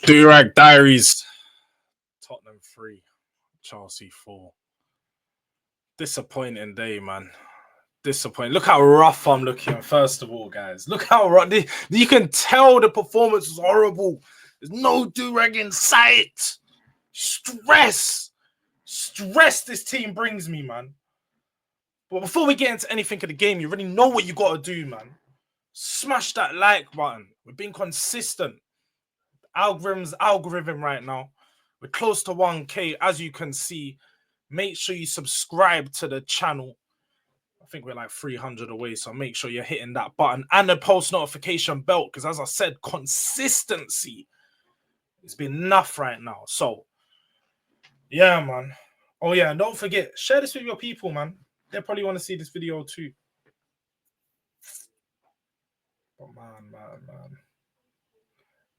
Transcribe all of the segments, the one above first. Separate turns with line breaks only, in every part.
Durag Diaries. Tottenham 3, Chelsea 4. Disappointing day, man. Disappointing. Look how rough I'm looking, first of all, guys. Look how rough. You can tell the performance was horrible. There's no Durag in sight. Stress this team brings me, man. But before we get into anything of the game, you already know what you got to do, man. Smash that like button. We're being consistent. Algorithm right now. We're close to 1K, as you can see. Make sure you subscribe to the channel. I think we're like 300 away, so make sure you're hitting that button and the post notification bell, because as I said, consistency has been enough right now. So, yeah, man. Oh, yeah, and don't forget, share this with your people, man. They probably want to see this video too. But man.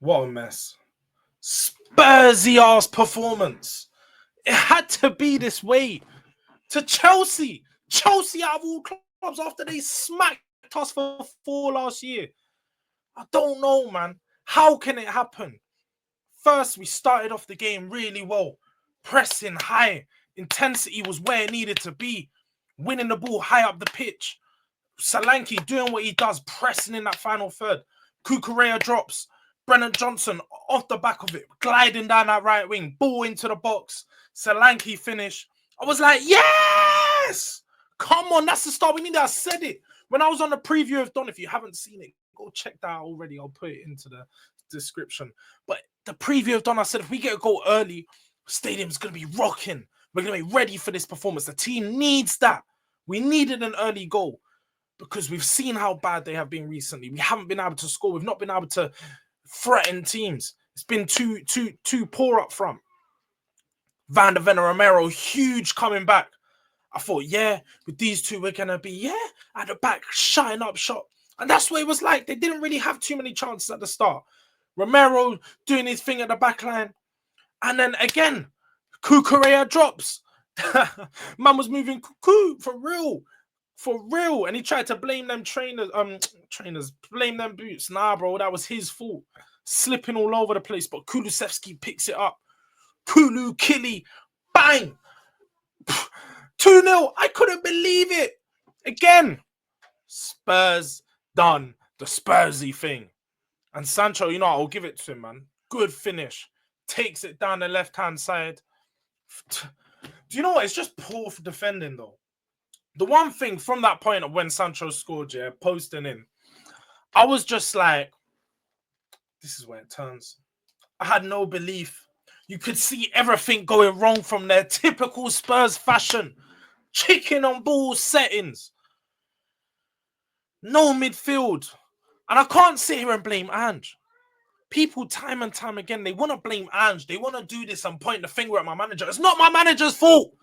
What a mess. Spursy-ass performance. It had to be this way. To Chelsea. Chelsea out of all clubs after they smacked us for 4 last year. I don't know, man. How can it happen? First, we started off the game really well. Pressing high. Intensity was where it needed to be. Winning the ball high up the pitch. Solanke doing what he does, pressing in that final third. Cucurella drops. Brennan Johnson off the back of it, gliding down that right wing, ball into the box. Solanke finish. I was like, yes! Come on, that's the start we need. I said it. When I was on the preview of Don, if you haven't seen it, go check that out already. I'll put it into the description. But the preview of Don, I said, if we get a goal early, stadium's going to be rocking. We're going to be ready for this performance. The team needs that. We needed an early goal because we've seen how bad they have been recently. We haven't been able to score. We've not been able to threaten teams. It's been too poor up front. Van der Ven and Romero, huge coming back. I thought, yeah, with these two, we're going to be, at the back, shutting up shop. And that's what it was like. They didn't really have too many chances at the start. Romero doing his thing at the back line. And then again, Cucurella drops. Man was moving cuckoo for real. And he tried to blame them trainers, blame them boots. Nah, bro, that was his fault. Slipping all over the place, but Kulusevski picks it up. Kulu, Killy, bang! 2-0. I couldn't believe it. Again, Spurs done the Spursy thing. And Sancho, I'll give it to him, man. Good finish. Takes it down the left-hand side. Do you know what? It's just poor for defending, though. The one thing from that point of when Sancho scored, posting in, I was just like, this is where it turns. I had no belief. You could see everything going wrong from their typical Spurs fashion. Chicken on ball settings. No midfield. And I can't sit here and blame Ange. People time and time again, they want to blame Ange. They want to do this and point the finger at my manager. It's not my manager's fault.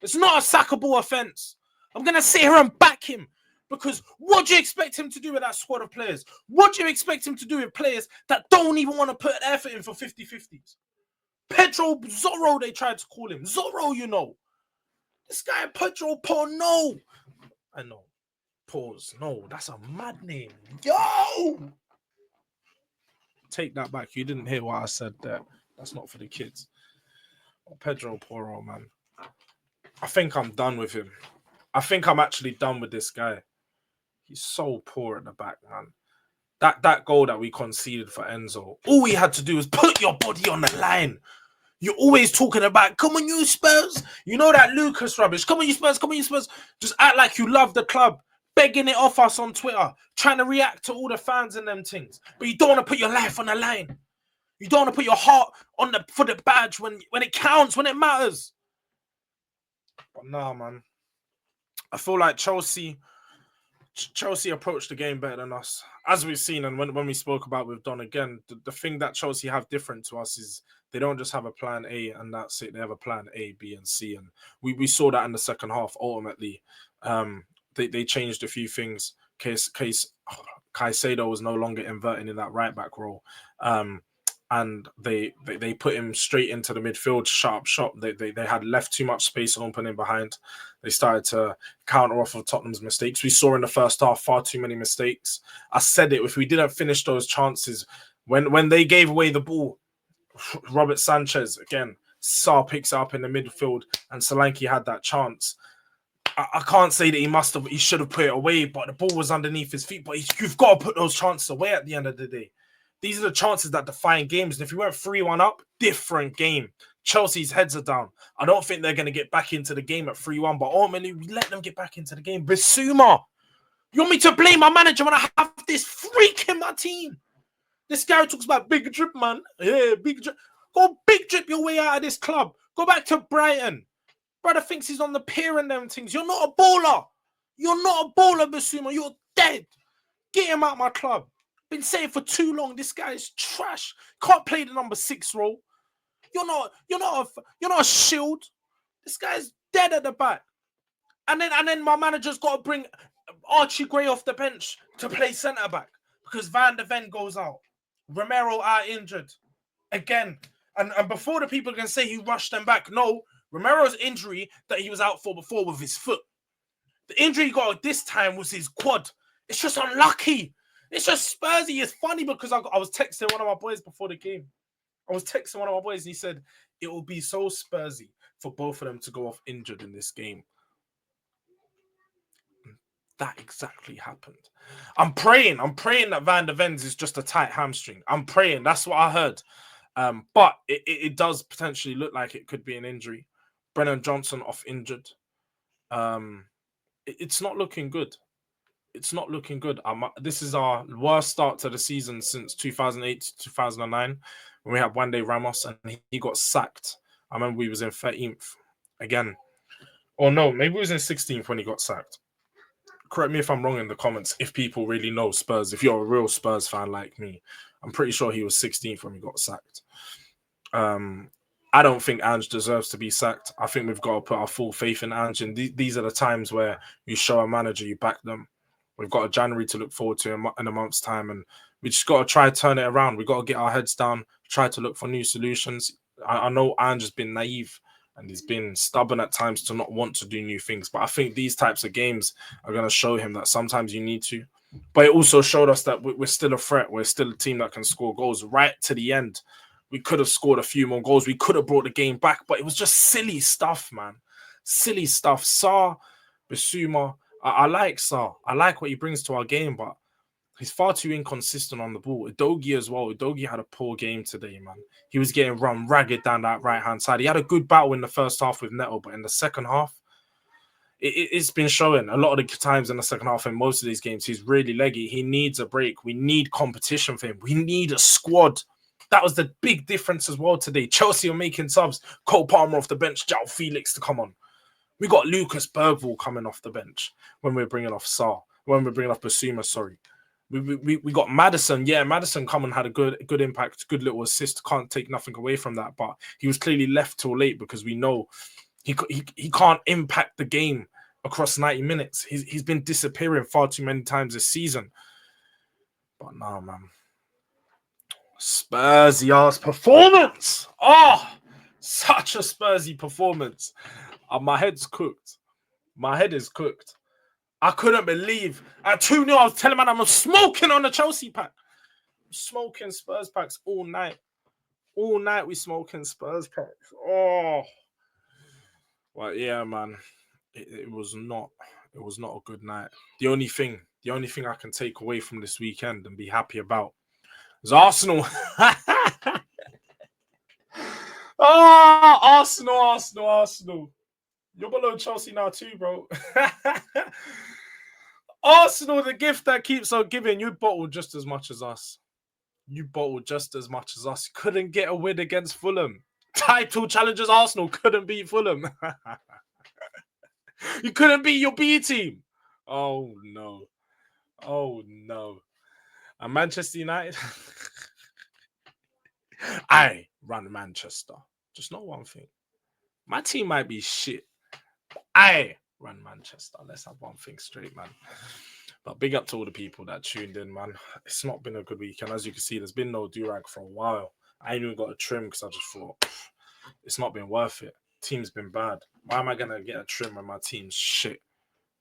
It's not a sackable offense. I'm going to sit here and back him. Because what do you expect him to do with that squad of players? What do you expect him to do with players that don't even want to put an effort in for 50-50s? Pedro Zorro, they tried to call him. Zorro, This guy, Pedro Porno. I know. Pause. No, that's a mad name. Yo! Take that back. You didn't hear what I said there. That's not for the kids. Oh, Pedro Porro, man. I think I'm done with him. I think I'm actually done with this guy. He's so poor at the back, man. That goal that we conceded for Enzo, all we had to do was put your body on the line. You're always talking about, come on, you Spurs. You know that Lucas rubbish. Come on, you Spurs. Come on, you Spurs. Just act like you love the club. Begging it off us on Twitter. Trying to react to all the fans and them things. But you don't want to put your life on the line. You don't want to put your heart on for the badge when it counts, when it matters. But nah, man. I feel like Chelsea approached the game better than us. As we've seen, and when we spoke about with Don again, the thing that Chelsea have different to us is they don't just have a plan A and that's it. They have a plan A, B, and C. And we saw that in the second half, ultimately. They changed a few things. Caicedo was no longer inverting in that right-back role. And they put him straight into the midfield, sharp shot. They had left too much space open in behind. They started to counter off of Tottenham's mistakes. We saw in the first half far too many mistakes. I said it, if we didn't finish those chances, when they gave away the ball, Robert Sanchez, again, Sarr picks it up in the midfield, and Solanke had that chance. I can't say that he should have put it away, but the ball was underneath his feet. But you've got to put those chances away at the end of the day. These are the chances that define games. And if you went 3-1 up, different game. Chelsea's heads are down. I don't think they're going to get back into the game at 3-1, but ultimately, we let them get back into the game. BISSOUMA, you want me to blame my manager when I have this freak in my team? This guy talks about big drip, man. Yeah, big drip. Go big drip your way out of this club. Go back to Brighton. Brother thinks he's on the pier and them things. You're not a baller. You're not a baller, BISSOUMA. You're dead. Get him out of my club. Been saying for too long, this guy is trash. Can't play the number 6 role. You're not a shield. This guy's dead at the back. And then my manager's got to bring Archie Gray off the bench to play centre back because Van de Ven goes out. Romero out injured again. And before the people can say he rushed them back, no. Romero's injury that he was out for before with his foot. The injury he got this time was his quad. It's just unlucky. It's just Spursy. It's funny because I was texting one of my boys before the game. I was texting one of my boys and he said, it will be so Spursy for both of them to go off injured in this game. That exactly happened. I'm praying that Van de Ven's is just a tight hamstring. I'm praying. That's what I heard. But it does potentially look like it could be an injury. Brennan Johnson off injured. It's not looking good. It's not looking good. This is our worst start to the season since 2008 to 2009 when we had Wande Ramos and he got sacked. I remember we was in 13th again. Or no, maybe we was in 16th when he got sacked. Correct me if I'm wrong in the comments if people really know Spurs. If you're a real Spurs fan like me, I'm pretty sure he was 16th when he got sacked. I don't think Ange deserves to be sacked. I think we've got to put our full faith in Ange. And these are the times where you show a manager, you back them. We've got a January to look forward to in a month's time. And we just got to try to turn it around. We've got to get our heads down, try to look for new solutions. I know Ange has been naive and he's been stubborn at times to not want to do new things. But I think these types of games are going to show him that sometimes you need to. But it also showed us that we're still a threat. We're still a team that can score goals right to the end. We could have scored a few more goals. We could have brought the game back, but it was just silly stuff, man. Silly stuff. Sarr, BISSOUMA, I like Sarr. I like what he brings to our game, but he's far too inconsistent on the ball. Udogie as well. Udogie had a poor game today, man. He was getting run ragged down that right-hand side. He had a good battle in the first half with Neto, but in the second half, it's been showing a lot of the times in the second half in most of these games. He's really leggy. He needs a break. We need competition for him. We need a squad. That was the big difference as well today. Chelsea are making subs. Cole Palmer off the bench. João Felix to come on. We got Lucas Bergvall coming off the bench when we're bringing off Sarr. When we're bringing off BISSOUMA, sorry. We got Maddison. Yeah, Maddison come and had a good impact, good little assist. Can't take nothing away from that. But he was clearly left till late because we know he can't impact the game across 90 minutes. He's been disappearing far too many times this season. But no, man. Spursy-ass performance. Oh, such a Spursy performance. My head's cooked. My head is cooked. I couldn't believe at 2-0, I was telling man I'm smoking on the Chelsea pack. I'm smoking Spurs packs all night. All night we smoking Spurs packs. Oh. Well, yeah, man. It was not a good night. The only thing I can take away from this weekend and be happy about is Arsenal. Oh, Arsenal. You're below Chelsea now too, bro. Arsenal, the gift that keeps on giving. You bottled just as much as us. You couldn't get a win against Fulham. Title challengers Arsenal couldn't beat Fulham. You couldn't beat your B team. Oh, no. And Manchester United? I run Manchester. Just know one thing. My team might be shit. I run Manchester. Let's have one thing straight, man. But big up to all the people that tuned in, man. It's not been a good weekend. As you can see, there's been no Durag for a while. I ain't even got a trim because I just thought it's not been worth it. Team's been bad. Why am I going to get a trim when my team's shit?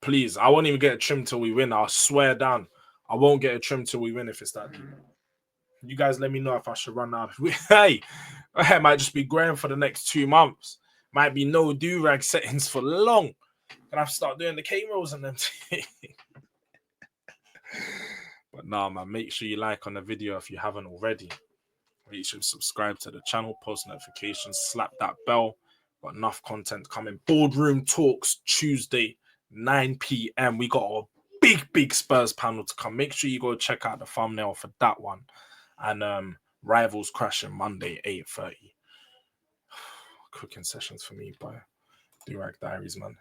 Please, I won't even get a trim till we win. I'll swear down. I won't get a trim till we win if it's that deep. You guys let me know if I should run out. Hey, It might just be growing for the next 2 months. Might be no Durag settings for long. Gonna have to start doing the K rolls and them. But nah, man, make sure you like on the video if you haven't already. Make sure you subscribe to the channel, post notifications, slap that bell. Got enough content coming. Boardroom Talks Tuesday, 9 p.m. We got a big Spurs panel to come. Make sure you go check out the thumbnail for that one. And Rivals crashing Monday, 8:30. Cooking sessions for me by Durag Diaries, man.